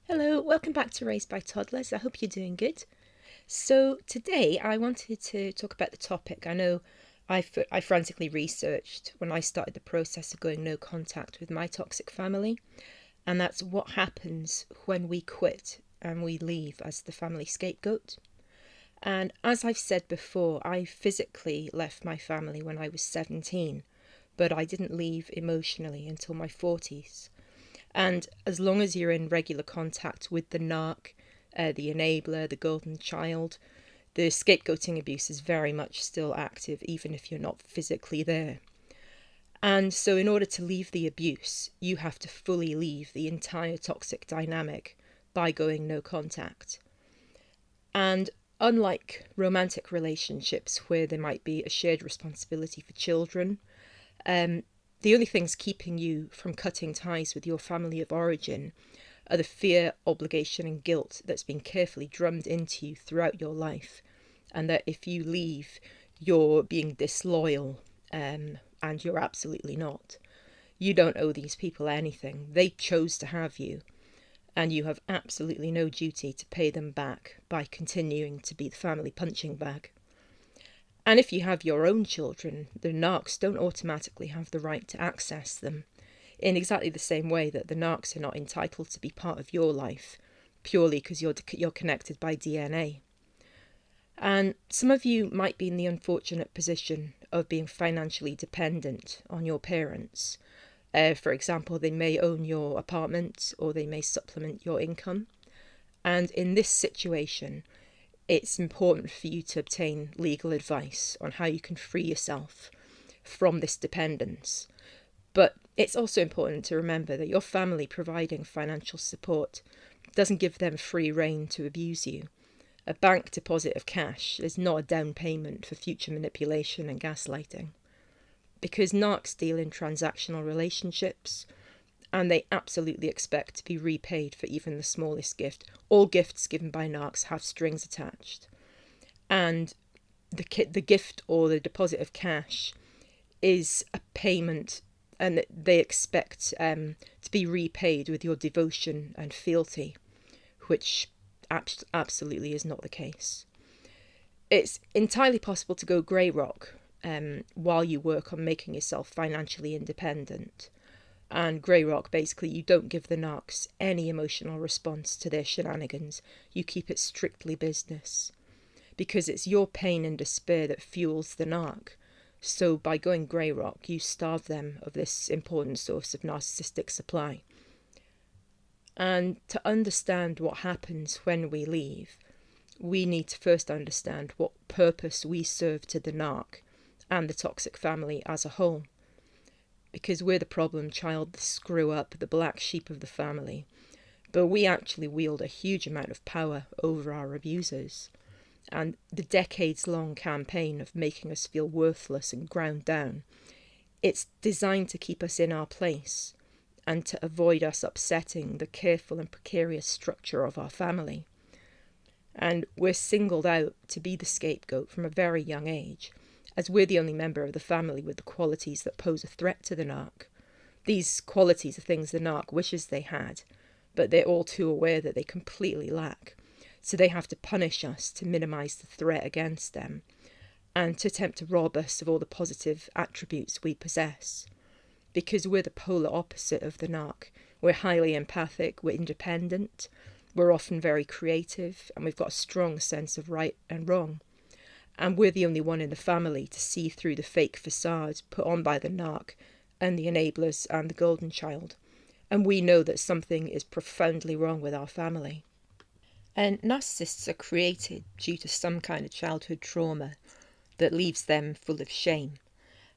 Hello, welcome back to Raised by Toddlers. I hope you're doing good. So today I wanted to talk about the topic. I know I frantically researched when I started the process of going no contact with my toxic family, and that's what happens when we quit and we leave as the family scapegoat. And as I've said before, I physically left my family when I was 17, but I didn't leave emotionally until my 40s. And as long as you're in regular contact with the narc, the enabler, the golden child, the scapegoating abuse is very much still active, even if you're not physically there. And so, in order to leave the abuse, you have to fully leave the entire toxic dynamic by going no contact. And unlike romantic relationships where there might be a shared responsibility for children, the only things keeping you from cutting ties with your family of origin are the fear, obligation, and guilt that's been carefully drummed into you throughout your life, and that if you leave, you're being disloyal, and you're absolutely not. You don't owe these people anything. They chose to have you, and you have absolutely no duty to pay them back by continuing to be the family punching bag. And if you have your own children, the narcs don't automatically have the right to access them, in exactly the same way that the narcs are not entitled to be part of your life, purely because you're connected by DNA. And some of you might be in the unfortunate position of being financially dependent on your parents. For example, they may own your apartment or they may supplement your income. And in this situation, it's important for you to obtain legal advice on how you can free yourself from this dependence. But it's also important to remember that your family providing financial support doesn't give them free rein to abuse you. A bank deposit of cash is not a down payment for future manipulation and gaslighting. Because narcs deal in transactional relationships, and they absolutely expect to be repaid for even the smallest gift. All gifts given by narcs have strings attached. And the gift or the deposit of cash is a payment, and they expect to be repaid with your devotion and fealty, which absolutely is not the case. It's entirely possible to go grey rock while you work on making yourself financially independent. And grey rock, basically, you don't give the narcs any emotional response to their shenanigans. You keep it strictly business. Because it's your pain and despair that fuels the narc. So by going grey rock, you starve them of this important source of narcissistic supply. And to understand what happens when we leave, we need to first understand what purpose we serve to the narc and the toxic family as a whole. Because we're the problem child, the screw up, the black sheep of the family. But we actually wield a huge amount of power over our abusers. And the decades-long campaign of making us feel worthless and ground down, it's designed to keep us in our place and to avoid us upsetting the careful and precarious structure of our family. And we're singled out to be the scapegoat from a very young age, as we're the only member of the family with the qualities that pose a threat to the narc. These qualities are things the narc wishes they had, but they're all too aware that they completely lack. So they have to punish us to minimise the threat against them, and to attempt to rob us of all the positive attributes we possess. Because we're the polar opposite of the narc. We're highly empathic, we're independent, we're often very creative, and we've got a strong sense of right and wrong. And we're the only one in the family to see through the fake facade put on by the narc and the enablers and the golden child. And we know that something is profoundly wrong with our family. And narcissists are created due to some kind of childhood trauma that leaves them full of shame.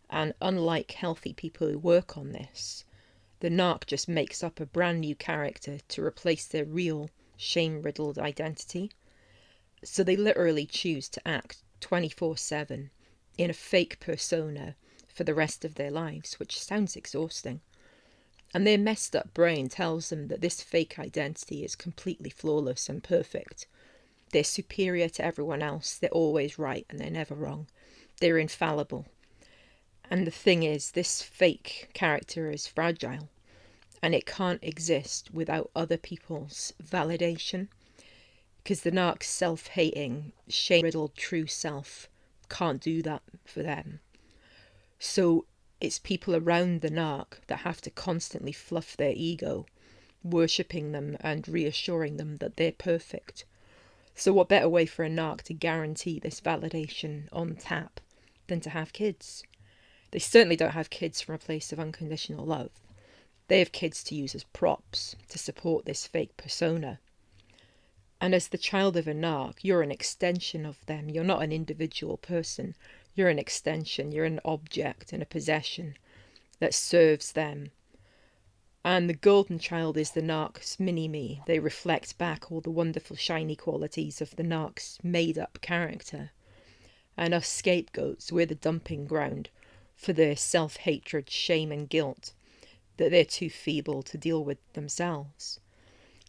And unlike healthy people who work on this, the narc just makes up a brand new character to replace their real shame-riddled identity. So they literally choose to act 24/7 in a fake persona for the rest of their lives, which sounds exhausting. And their messed up brain tells them that this fake identity is completely flawless and perfect. They're superior to everyone else, they're always right and they're never wrong. They're infallible. And the thing is, this fake character is fragile. and it can't exist without other people's validation, because the narc's self-hating, shame-riddled true self can't do that for them. So it's people around the narc that have to constantly fluff their ego, worshipping them and reassuring them that they're perfect. So what better way for a narc to guarantee this validation on tap than to have kids? They certainly don't have kids from a place of unconditional love. They have kids to use as props to support this fake persona. And as the child of a narc, you're an extension of them. You're not an individual person. You're an extension. You're an object and a possession that serves them. And the golden child is the narc's mini-me. They reflect back all the wonderful shiny qualities of the narc's made-up character. And us scapegoats, we're the dumping ground for their self-hatred, shame and guilt that they're too feeble to deal with themselves.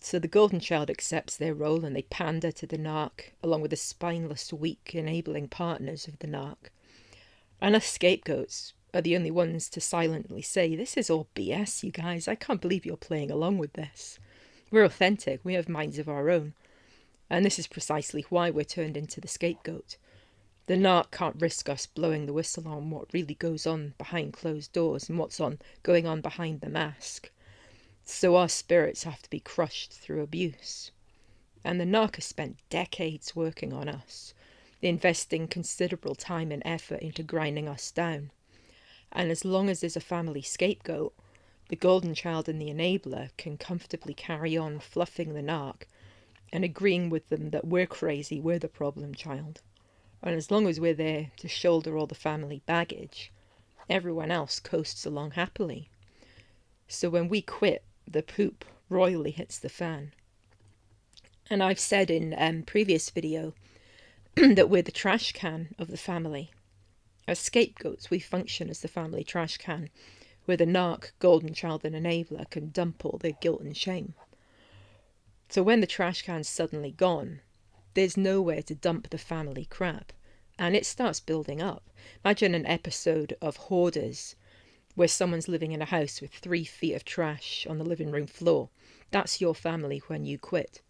So the golden child accepts their role and they pander to the narc, along with the spineless, weak, enabling partners of the narc. And us scapegoats are the only ones to silently say, this is all BS, you guys. I can't believe you're playing along with this. We're authentic. We have minds of our own. And this is precisely why we're turned into the scapegoat. The narc can't risk us blowing the whistle on what really goes on behind closed doors and what's going on behind the mask. So our spirits have to be crushed through abuse. And the narc has spent decades working on us, investing considerable time and effort into grinding us down. And as long as there's a family scapegoat, the golden child and the enabler can comfortably carry on fluffing the narc and agreeing with them that we're crazy, we're the problem child. And as long as we're there to shoulder all the family baggage, everyone else coasts along happily. So when we quit, the poop royally hits the fan. And I've said in previous video that we're the trash can of the family. As scapegoats, we function as the family trash can, where the narc, golden child and enabler can dump all their guilt and shame. So when the trash can's suddenly gone, there's nowhere to dump the family crap, and it starts building up. Imagine an episode of Hoarders, where someone's living in a house with 3 feet of trash on the living room floor. That's your family when you quit.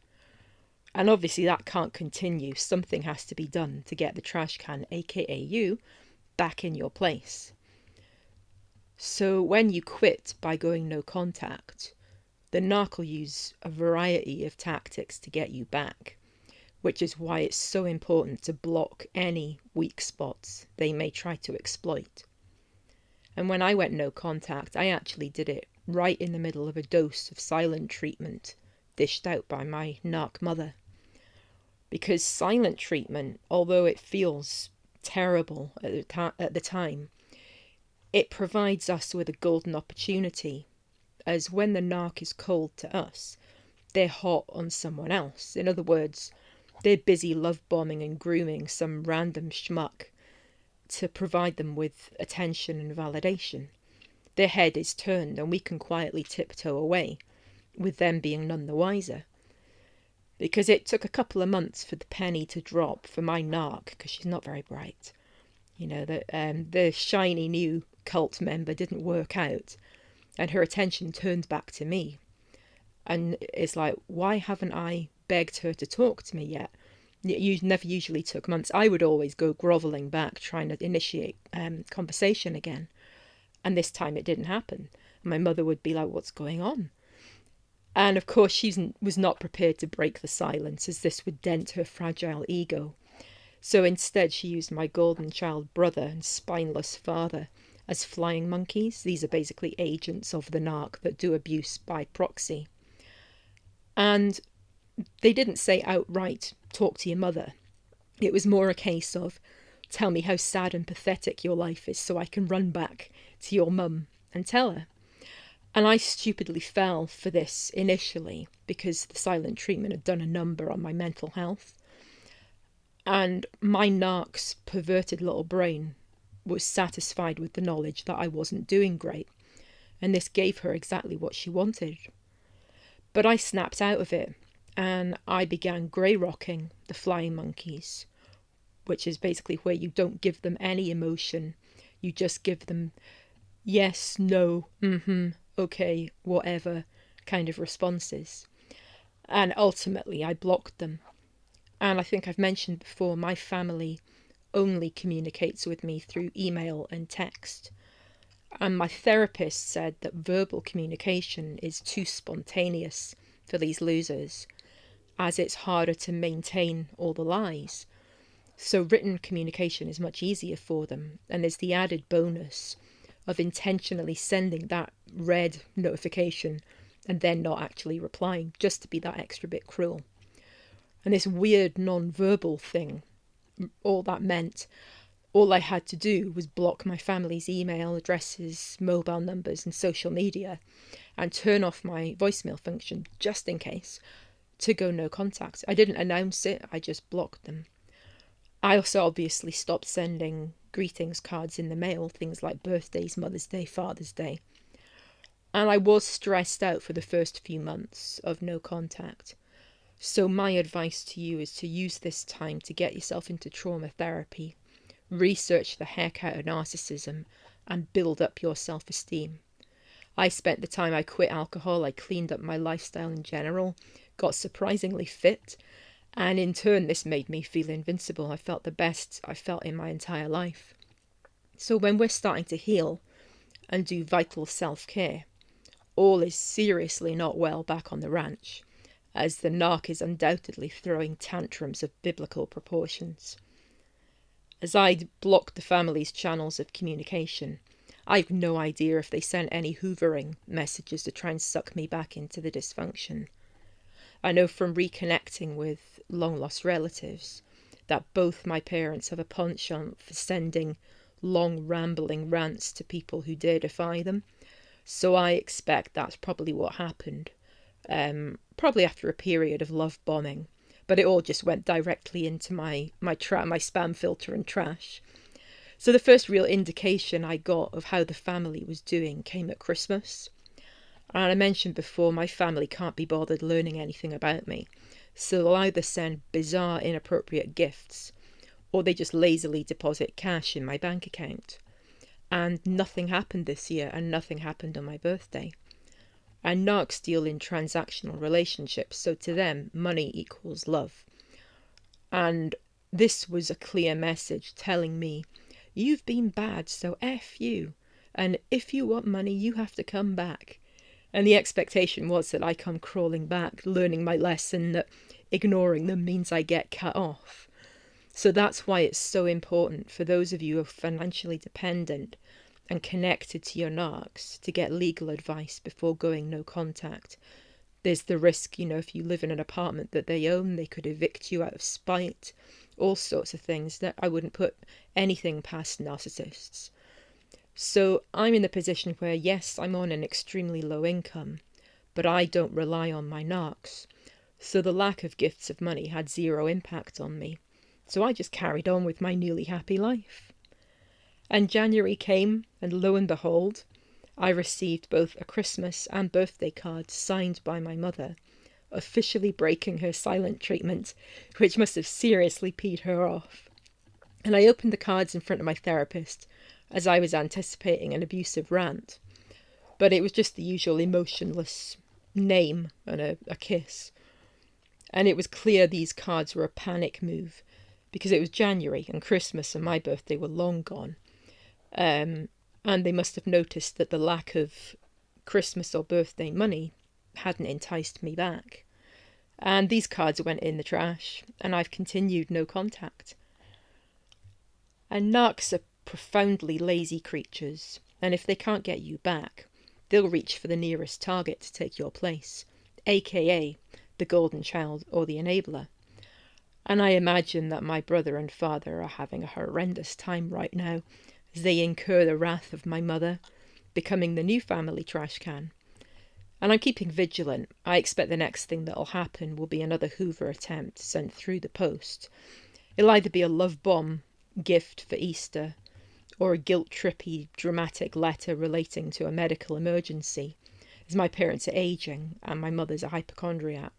And obviously that can't continue. Something has to be done to get the trash can, aka you, back in your place. So when you quit by going no contact, the narc will use a variety of tactics to get you back, which is why it's so important to block any weak spots they may try to exploit. And when I went no contact, I actually did it right in the middle of a dose of silent treatment dished out by my narc mother. Because silent treatment, although it feels terrible at the time, it provides us with a golden opportunity, as when the narc is cold to us, they're hot on someone else. In other words, they're busy love bombing and grooming some random schmuck to provide them with attention and validation. Their head is turned and we can quietly tiptoe away, with them being none the wiser. Because it took a couple of months for the penny to drop for my narc, because she's not very bright. You know, the shiny new cult member didn't work out, and her attention turned back to me. And it's like, why haven't I begged her to talk to me yet? It never usually took months. I would always go grovelling back, trying to initiate conversation again. And this time it didn't happen. My mother would be like, what's going on? And of course she was not prepared to break the silence, as this would dent her fragile ego. So instead she used my golden child brother and spineless father as flying monkeys. These are basically agents of the narc that do abuse by proxy. And they didn't say outright, talk to your mother. It was more a case of, tell me how sad and pathetic your life is so I can run back to your mum and tell her. And I stupidly fell for this initially because the silent treatment had done a number on my mental health. And my narc's perverted little brain was satisfied with the knowledge that I wasn't doing great. And this gave her exactly what she wanted. But I snapped out of it and I began grey rocking the flying monkeys, which is basically where you don't give them any emotion. You just give them yes, no, okay, whatever kind of responses. And ultimately, I blocked them. And I think I've mentioned before, my family only communicates with me through email and text. And my therapist said that verbal communication is too spontaneous for these losers, as it's harder to maintain all the lies. So written communication is much easier for them. And there's the added bonus of intentionally sending that red notification and then not actually replying, just to be that extra bit cruel. And this weird non-verbal thing, all that meant, all I had to do was block my family's email addresses, mobile numbers and social media, and turn off my voicemail function just in case, to go no contact. I didn't announce it, I just blocked them. I also obviously stopped sending greetings cards in the mail, things like birthdays, Mother's Day, Father's Day. And I was stressed out for the first few months of no contact. So my advice to you is to use this time to get yourself into trauma therapy, research the heck out of narcissism, and build up your self-esteem. I spent the time I quit alcohol, I cleaned up my lifestyle in general, got surprisingly fit, and in turn this made me feel invincible. I felt the best I felt in my entire life. So when we're starting to heal and do vital self-care, all is seriously not well back on the ranch, as the narc is undoubtedly throwing tantrums of biblical proportions. As I'd blocked the family's channels of communication, I've no idea if they sent any hoovering messages to try and suck me back into the dysfunction. I know from reconnecting with long-lost relatives that both my parents have a penchant for sending long rambling rants to people who dare defy them. So I expect that's probably what happened, probably after a period of love bombing. But it all just went directly into my spam filter and trash. So the first real indication I got of how the family was doing came at Christmas. And I mentioned before, my family can't be bothered learning anything about me. So they'll either send bizarre, inappropriate gifts, or they just lazily deposit cash in my bank account. And nothing happened this year, and nothing happened on my birthday. And narcs deal in transactional relationships, so to them, money equals love. And this was a clear message telling me, you've been bad, so F you. And if you want money, you have to come back. And the expectation was that I come crawling back, learning my lesson that ignoring them means I get cut off. So that's why it's so important for those of you who are financially dependent and connected to your narcs to get legal advice before going no contact. There's the risk, if you live in an apartment that they own, they could evict you out of spite, all sorts of things that I wouldn't put anything past narcissists. So I'm in the position where, yes, I'm on an extremely low income, but I don't rely on my narcs. So the lack of gifts of money had zero impact on me. So I just carried on with my newly happy life. And January came, and lo and behold, I received both a Christmas and birthday card signed by my mother, officially breaking her silent treatment, which must have seriously peed her off. And I opened the cards in front of my therapist, as I was anticipating an abusive rant. But it was just the usual emotionless name and a kiss. And it was clear these cards were a panic move, because it was January and Christmas and my birthday were long gone. And they must have noticed that the lack of Christmas or birthday money hadn't enticed me back. And these cards went in the trash, and I've continued no contact. And narcs are profoundly lazy creatures, and if they can't get you back, they'll reach for the nearest target to take your place, aka the golden child or the enabler. And I imagine that my brother and father are having a horrendous time right now as they incur the wrath of my mother, becoming the new family trash can. And I'm keeping vigilant. I expect the next thing that'll happen will be another Hoover attempt sent through the post. It'll either be a love bomb gift for Easter, or a guilt-trippy dramatic letter relating to a medical emergency, as my parents are aging and my mother's a hypochondriac.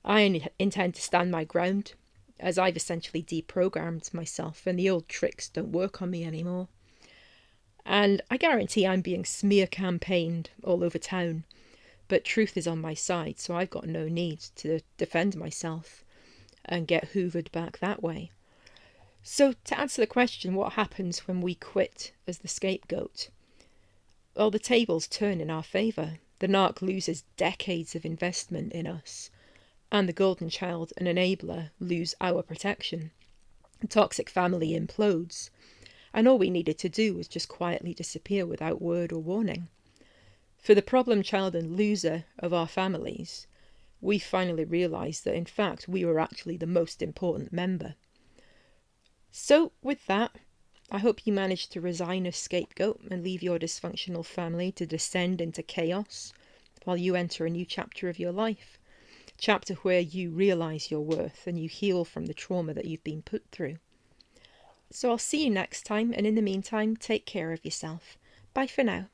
I intend to stand my ground, as I've essentially deprogrammed myself and the old tricks don't work on me anymore. And I guarantee I'm being smear campaigned all over town. But truth is on my side, so I've got no need to defend myself and get hoovered back that way. So to answer the question, what happens when we quit as the scapegoat? Well, the tables turn in our favour. The narc loses decades of investment in us, and the golden child and enabler lose our protection. The toxic family implodes, and all we needed to do was just quietly disappear without word or warning. For the problem child and loser of our families, we finally realised that in fact we were actually the most important member. So with that, I hope you managed to resign as scapegoat and leave your dysfunctional family to descend into chaos while you enter a new chapter of your life. A chapter where you realise your worth and you heal from the trauma that you've been put through. So I'll see you next time, and in the meantime, take care of yourself. Bye for now.